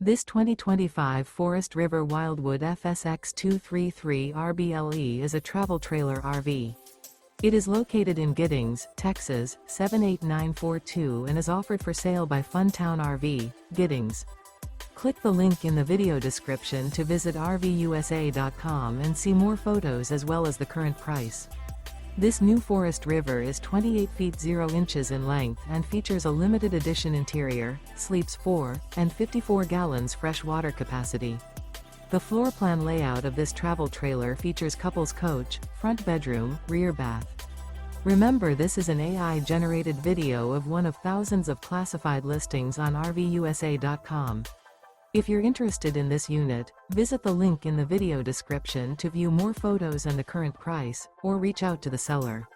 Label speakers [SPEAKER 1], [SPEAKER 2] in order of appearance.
[SPEAKER 1] This 2025 Forest River Wildwood FSX 233 RBLE is a travel trailer RV. It is located in Giddings, Texas, 78942 and is offered for sale by Funtown RV, Giddings. Click the link in the video description to visit RVUSA.com and see more photos as well as the current price. This new Forest River is 28 feet 0 inches in length and features a limited edition interior, sleeps 4, and 54 gallons fresh water capacity. The floor plan layout of this travel trailer features couples coach, front bedroom, rear bath. Remember, this is an AI-generated video of one of thousands of classified listings on RVUSA.com. If you're interested in this unit, visit the link in the video description to view more photos and the current price, or reach out to the seller.